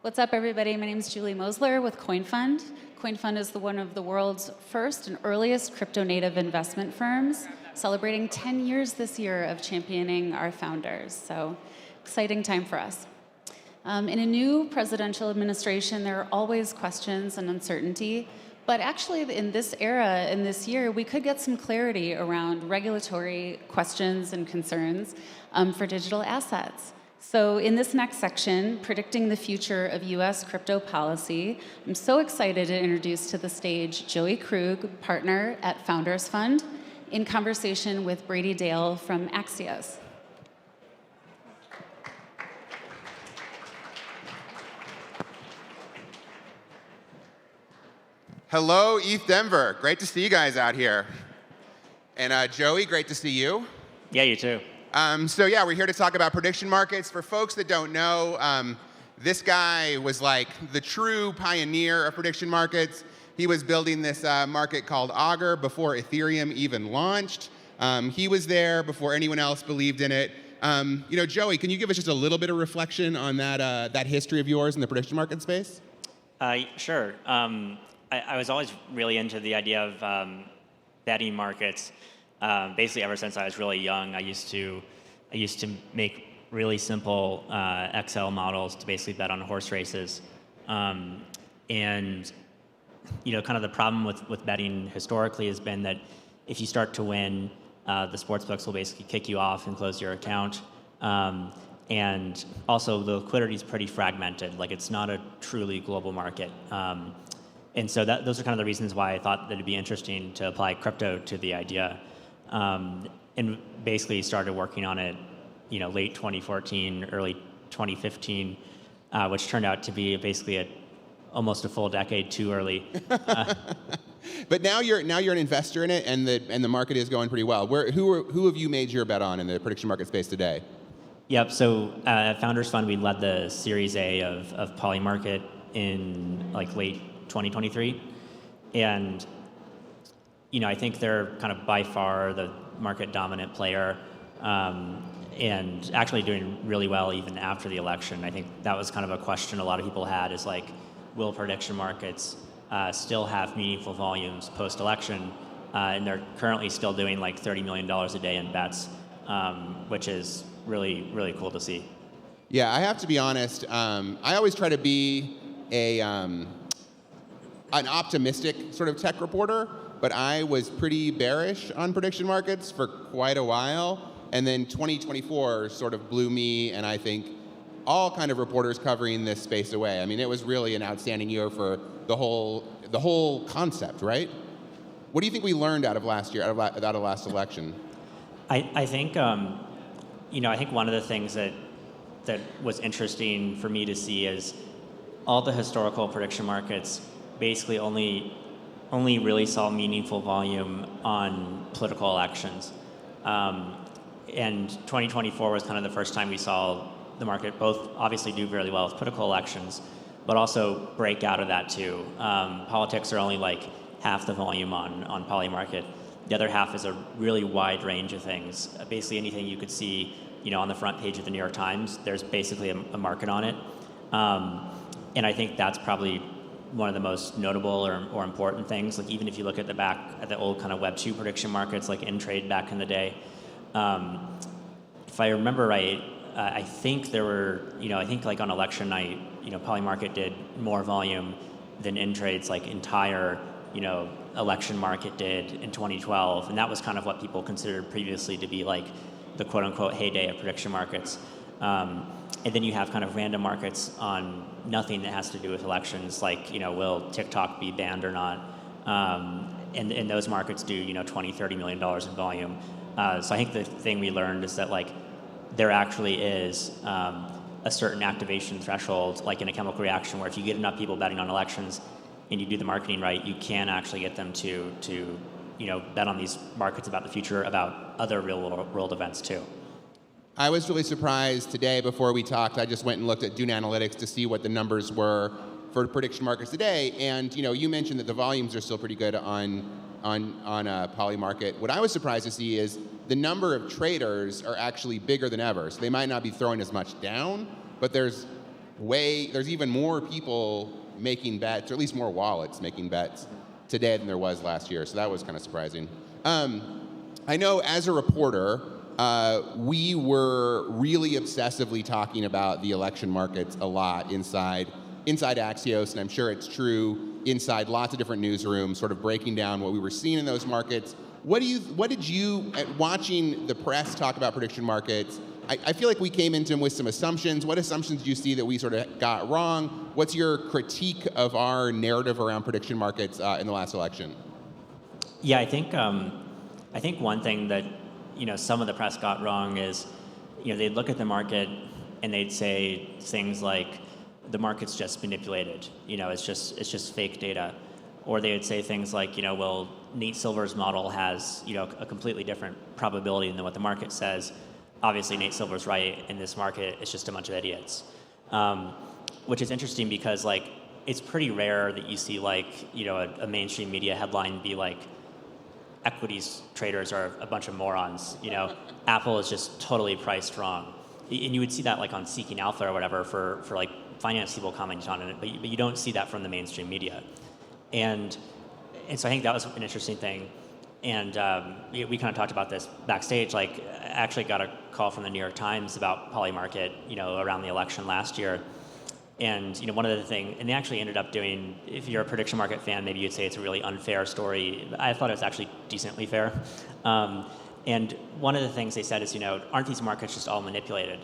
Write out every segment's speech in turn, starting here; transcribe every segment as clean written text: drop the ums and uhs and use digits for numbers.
What's up, everybody? My name is Julie Mosler with CoinFund. CoinFund is one of the world's first and earliest crypto-native investment firms, celebrating 10 years this year of championing our founders. So, exciting time for us. In a new presidential administration, there are always questions and uncertainty. But actually, in this era, in this year, we could get some clarity around regulatory questions and concerns for digital assets. So in this next section, Predicting the Future of U.S. Crypto Policy, I'm so excited to introduce to the stage Joey Krug, partner at Founders Fund, in conversation with Brady Dale from Axios. Hello, ETHDenver. Great to see you guys out here. And Joey, great to see you. Yeah, you too. So yeah, we're here to talk about prediction markets. For folks that don't know, this guy was like the true pioneer of prediction markets. He was building this market called Augur before Ethereum even launched. He was there before anyone else believed in it. Joey, can you give us just a little bit of reflection on that history of yours in the prediction market space? Sure. I was always really into the idea of betting markets. Basically, ever since I was really young, I used to make really simple Excel models to basically bet on horse races. And kind of the problem with betting historically has been that if you start to win, the sportsbooks will basically kick you off and close your account. And also, the liquidity is pretty fragmented. Like, it's not a truly global market. And so those are kind of the reasons why I thought that it'd be interesting to apply crypto to the idea. And basically started working on it, late 2014, early 2015, which turned out to be basically almost a full decade too early. But now you're an investor in it, and the market is going pretty well. Who have you made your bet on in the prediction market space today? Yep. So at Founders Fund, we led the Series A of Polymarket in late 2023, and I think they're kind of by far the market dominant player, and actually doing really well even after the election. I think that was kind of a question a lot of people had, is will prediction markets still have meaningful volumes post-election? And they're currently still doing $30 million a day in bets, which is really, really cool to see. Yeah, I have to be honest. I always try to be an optimistic sort of tech reporter, but I was pretty bearish on prediction markets for quite a while. And then 2024 sort of blew me, and I think all kind of reporters covering this space away. I mean, it was really an outstanding year for the whole concept, right? What do you think we learned out of last year, out of last election? I think, I think one of the things that was interesting for me to see is all the historical prediction markets basically only really saw meaningful volume on political elections. And 2024 was kind of the first time we saw the market both obviously do very well with political elections, but also break out of that too. Politics are only half the volume on Polymarket. The other half is a really wide range of things. Basically anything you could see, on the front page of the New York Times, there's basically a market on it. And I think that's probably one of the most notable or important things. Even if you look at the old kind of Web 2 prediction markets, like InTrade back in the day, if I remember right, I think there were, on election night, Polymarket did more volume than InTrade's entire, election market did in 2012, and that was kind of what people considered previously to be the quote-unquote heyday of prediction markets. And then you have kind of random markets on nothing that has to do with elections, will TikTok be banned or not? And those markets do, $20, $30 million in volume. So I think the thing we learned is that there actually is a certain activation threshold, in a chemical reaction, where if you get enough people betting on elections and you do the marketing right, you can actually get them to bet on these markets about the future, about other real world events too. I was really surprised today before we talked. I just went and looked at Dune Analytics to see what the numbers were for prediction markets today. And you mentioned that the volumes are still pretty good on Poly Market. What I was surprised to see is the number of traders are actually bigger than ever. So they might not be throwing as much down, but there's even more people making bets, or at least more wallets making bets today than there was last year. So that was kind of surprising. I know as a reporter, we were really obsessively talking about the election markets a lot inside Axios, and I'm sure it's true inside lots of different newsrooms, sort of breaking down what we were seeing in those markets. What did you, watching the press talk about prediction markets, I feel like we came into them with some assumptions. What assumptions do you see that we sort of got wrong? What's your critique of our narrative around prediction markets in the last election? Yeah, I think one thing that some of the press got wrong is they'd look at the market and they'd say things like the market's just manipulated. It's just fake data, or they would say things like well, Nate Silver's model has a completely different probability than what the market says. Obviously, Nate Silver's right, in this market, it's just a bunch of idiots. Which is interesting because it's pretty rare that you see a mainstream media headline be like, equities traders are a bunch of morons. Apple is just totally priced wrong. And you would see that on Seeking Alpha or whatever for finance people commenting on it, but you don't see that from the mainstream media. And so I think that was an interesting thing. And we kind of talked about this backstage. I actually got a call from the New York Times about Poly Market, around the election last year. And one of the things, and they actually ended up doing, if you're a prediction market fan, maybe you'd say it's a really unfair story. I thought it was actually decently fair. And one of the things they said is, aren't these markets just all manipulated?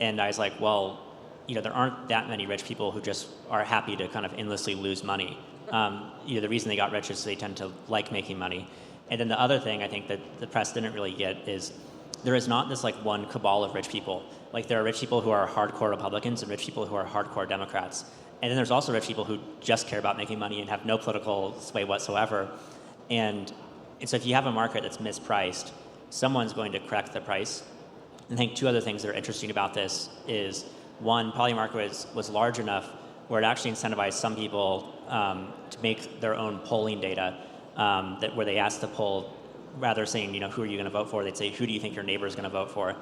And I was like, well, there aren't that many rich people who just are happy to kind of endlessly lose money. The reason they got rich is they tend to like making money. And then the other thing I think that the press didn't really get is there is not this one cabal of rich people. There are rich people who are hardcore Republicans and rich people who are hardcore Democrats. And then there's also rich people who just care about making money and have no political sway whatsoever. And so if you have a market that's mispriced, someone's going to correct the price. And I think two other things that are interesting about this is, one, Poly Market was large enough where it actually incentivized some people to make their own polling data, where they asked the poll, rather saying, who are you going to vote for, they'd say, who do you think your neighbor is going to vote for?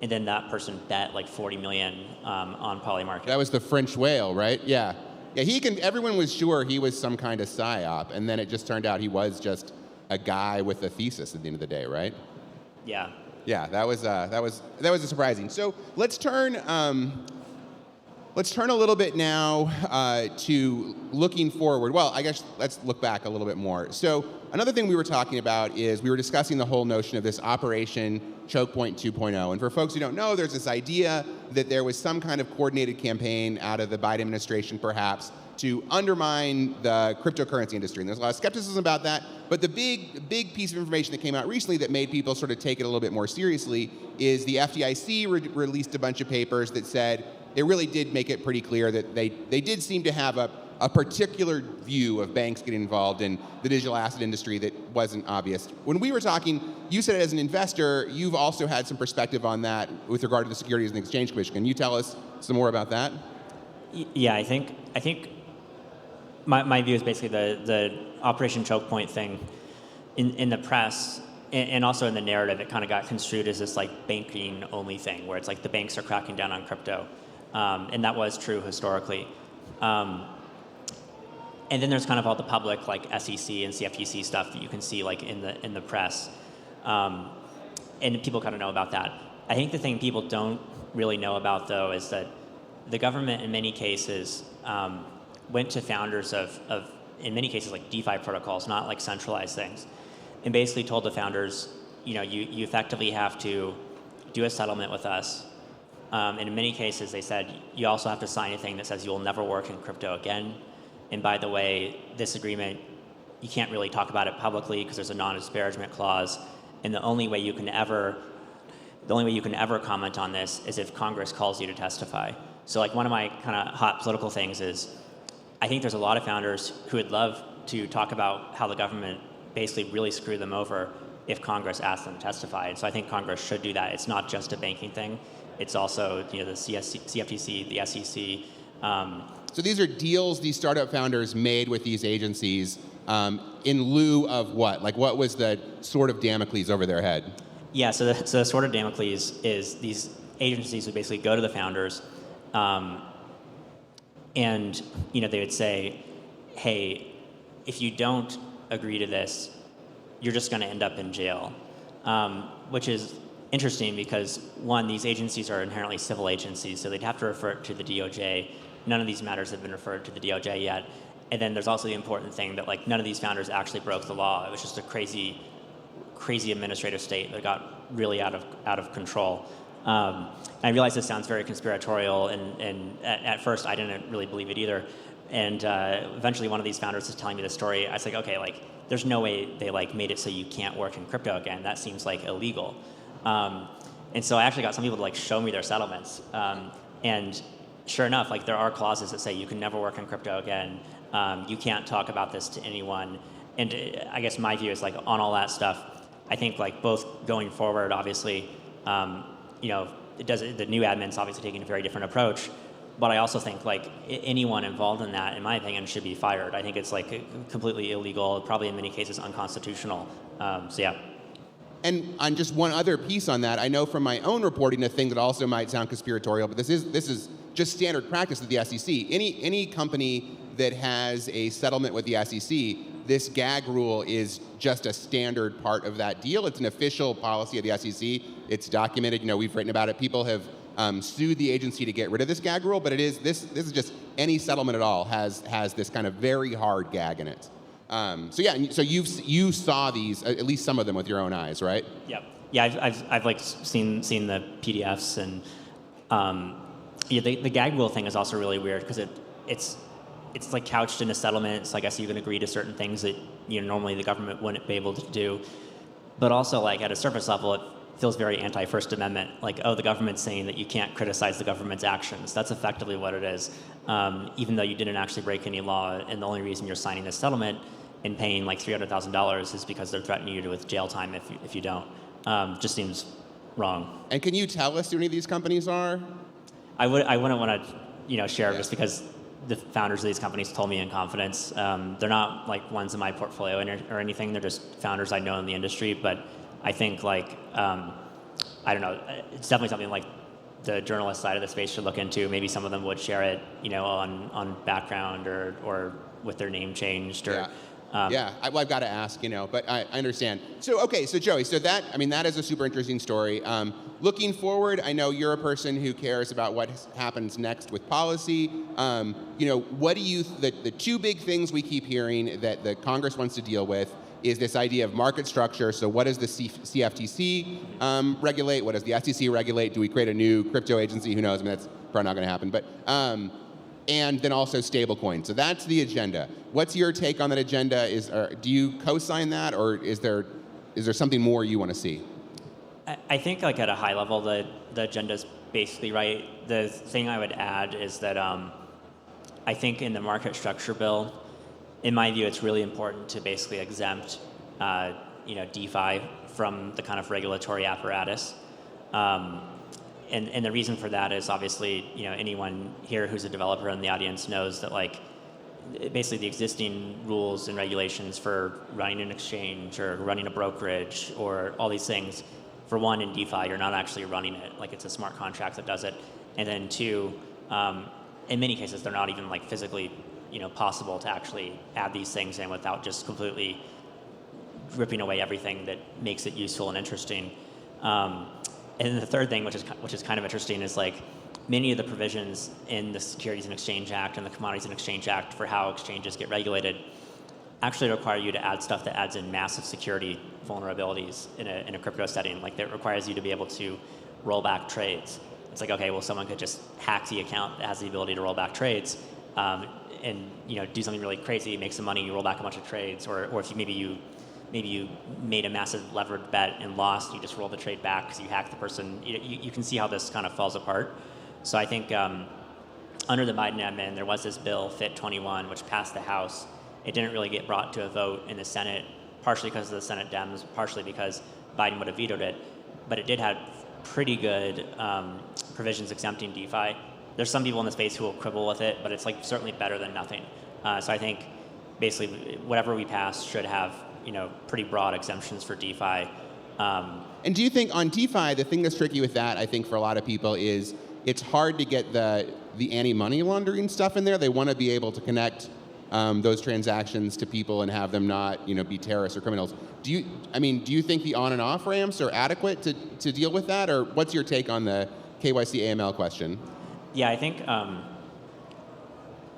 And then that person bet $40 million on Poly Market. That was the French whale, right? Yeah. Yeah, everyone was sure he was some kind of psyop, and then it just turned out he was just a guy with a thesis at the end of the day, right? Yeah. Yeah, that was surprising. So let's turn a little bit now to looking forward. Well, I guess let's look back a little bit more. So another thing we were talking about is we were discussing the whole notion of this Operation Choke Point 2.0. And for folks who don't know, there's this idea that there was some kind of coordinated campaign out of the Biden administration, perhaps, to undermine the cryptocurrency industry. And there's a lot of skepticism about that. But the big piece of information that came out recently that made people sort of take it a little bit more seriously is the FDIC released a bunch of papers that said it really did make it pretty clear that they did seem to have a particular view of banks getting involved in the digital asset industry that wasn't obvious. When we were talking, you said as an investor, you've also had some perspective on that with regard to the Securities and Exchange Commission. Can you tell us some more about that? Yeah, I think my view is basically the Operation Choke Point thing in the press and also in the narrative, it kind of got construed as this banking only thing where it's the banks are cracking down on crypto. And that was true historically. And then there's kind of all the public SEC and CFTC stuff that you can see in the press. And people kind of know about that. I think the thing people don't really know about though is that the government in many cases went to founders of in many cases DeFi protocols, not centralized things, and basically told the founders, you effectively have to do a settlement with us. And in many cases, they said, you also have to sign a thing that says you will never work in crypto again. And by the way, this agreement, you can't really talk about it publicly because there's a non-disparagement clause. And the only way you can ever comment on this is if Congress calls you to testify. So one of my kind of hot political things is, I think there's a lot of founders who would love to talk about how the government basically really screwed them over if Congress asked them to testify. And so I think Congress should do that. It's not just a banking thing. It's also the CFTC, the SEC, So these are deals these startup founders made with these agencies in lieu of what? Like, what was the sword of Damocles over their head? Yeah, so the sword of Damocles is these agencies would basically go to the founders, and they would say, hey, if you don't agree to this, you're just going to end up in jail, which is interesting because, one, these agencies are inherently civil agencies, so they'd have to refer it to the DOJ. None of these matters have been referred to the DOJ yet. And then there's also the important thing that, like, none of these founders actually broke the law. It was just a crazy administrative state that got really out of control. And I realize this sounds very conspiratorial, and at first I didn't really believe it either. And eventually one of these founders was telling me the story. I was like, okay, like, there's no way they made it so you can't work in crypto again. That seems illegal. And so I actually got some people to show me their settlements. And sure enough, there are clauses that say you can never work in crypto again. You can't talk about this to anyone. And I guess my view is on all that stuff, I think both going forward, obviously, the new admin's obviously taking a very different approach. But I also think anyone involved in that, in my opinion, should be fired. I think it's completely illegal, probably in many cases unconstitutional. So yeah. And on just one other piece on that, I know from my own reporting a thing that also might sound conspiratorial, but this is just standard practice at the SEC. Any company that has a settlement with the SEC, this gag rule is just a standard part of that deal. It's an official policy of the SEC. It's documented. We've written about it. People have sued the agency to get rid of this gag rule, but this is just any settlement at all has this kind of very hard gag in it. So you saw these, at least some of them, with your own eyes, right? Yep. Yeah, I've seen the PDFs, and the gag rule thing is also really weird because it's couched in a settlement. So I guess you can agree to certain things that normally the government wouldn't be able to do, but also at a surface level it feels very anti-First Amendment. The government's saying that you can't criticize the government's actions. That's effectively what it is, even though you didn't actually break any law, and the only reason you're signing this settlement and paying $300,000 is because they're threatening you with jail time if you don't. Just seems wrong. And can you tell us who any of these companies are? I wouldn't want to share just because the founders of these companies told me in confidence. They're not ones in my portfolio or anything. They're just founders I know in the industry. But I think I don't know. It's definitely something the journalist side of the space should look into. Maybe some of them would share it, on background or with their name changed. Or, I've got to ask, but I understand. So, okay, so Joey, that is a super interesting story. Looking forward, I know you're a person who cares about what happens next with policy. What do you, the two big things we keep hearing that the Congress wants to deal with is this idea of market structure. So what does the CFTC regulate? What does the SEC regulate? Do we create a new crypto agency? Who knows? That's probably not going to happen. But and then also stablecoin. So that's the agenda. What's your take on that agenda? Do you co-sign that, or is there something more you want to see? I think at a high level, the agenda's basically right. The thing I would add is that I think in the market structure bill, in my view, it's really important to basically exempt DeFi from the kind of regulatory apparatus. And the reason for that is obviously, anyone here who's a developer in the audience knows that basically the existing rules and regulations for running an exchange or running a brokerage or all these things, for one, in DeFi, you're not actually running it. It's a smart contract that does it. And then two, in many cases, they're not even physically, possible to actually add these things in without just completely ripping away everything that makes it useful and interesting. And then the third thing, which is kind of interesting, is many of the provisions in the Securities and Exchange Act and the Commodities and Exchange Act for how exchanges get regulated actually require you to add stuff that adds in massive security vulnerabilities in a crypto setting. That requires you to be able to roll back trades. It's okay, well, someone could just hack the account that has the ability to roll back trades, and do something really crazy, make some money, you roll back a bunch of trades, or if maybe you made a massive levered bet and lost, you just roll the trade back because you hacked the person. You can see how this kind of falls apart. So I think under the Biden admin, there was this bill, FIT 21, which passed the House. It didn't really get brought to a vote in the Senate, partially because of the Senate Dems, partially because Biden would have vetoed it. But it did have pretty good provisions exempting DeFi. there's some people in the space who will quibble with it, but it's like certainly better than nothing. So I think basically whatever we pass should have pretty broad exemptions for DeFi. And do you think on DeFi, the thing that's tricky with that, I think for a lot of people is it's hard to get the anti-money laundering stuff in there. They want to be able to connect those transactions to people and have them not be terrorists or criminals. Do you think the on and off ramps are adequate to deal with that, or what's your take on the KYC AML question? Yeah, I think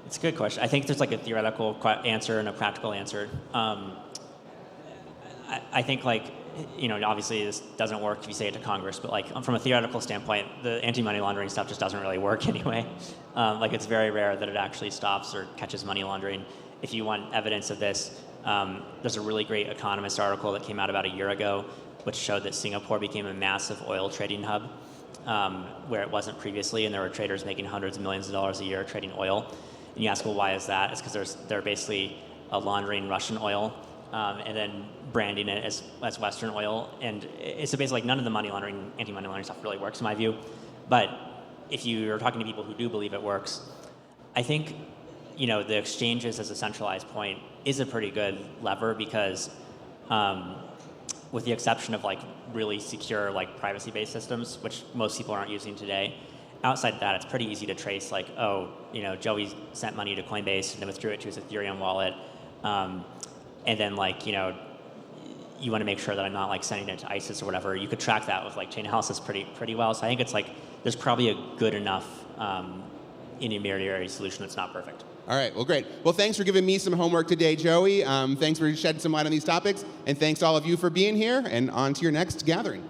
it's a good question. I think there's like a theoretical answer and a practical answer. I think obviously this doesn't work if you say it to Congress, but from a theoretical standpoint, the anti-money laundering stuff just doesn't really work anyway. It's very rare that it actually stops or catches money laundering. If you want evidence of this, there's a really great Economist article that came out about a year ago, which showed that Singapore became a massive oil trading hub, where it wasn't previously, and there were traders making hundreds of millions of dollars a year trading oil. And you ask, well, why is that? It's because they're basically laundering Russian oil, and then branding it as Western oil. And it's basically none of the anti-money laundering stuff really works in my view. But if you're talking to people who do believe it works, I think the exchanges as a centralized point is a pretty good lever because with the exception of really secure privacy-based systems, which most people aren't using today, outside of that, it's pretty easy to trace Joey sent money to Coinbase and then withdrew it to his Ethereum wallet. And then you want to make sure that I'm not sending it to ISIS or whatever. You could track that with chain analysis pretty well. So I think it's there's probably a good enough intermediary solution that's not perfect. All right, well, great. Well, thanks for giving me some homework today, Joey. Thanks for shedding some light on these topics. And thanks all of you for being here, and on to your next gathering.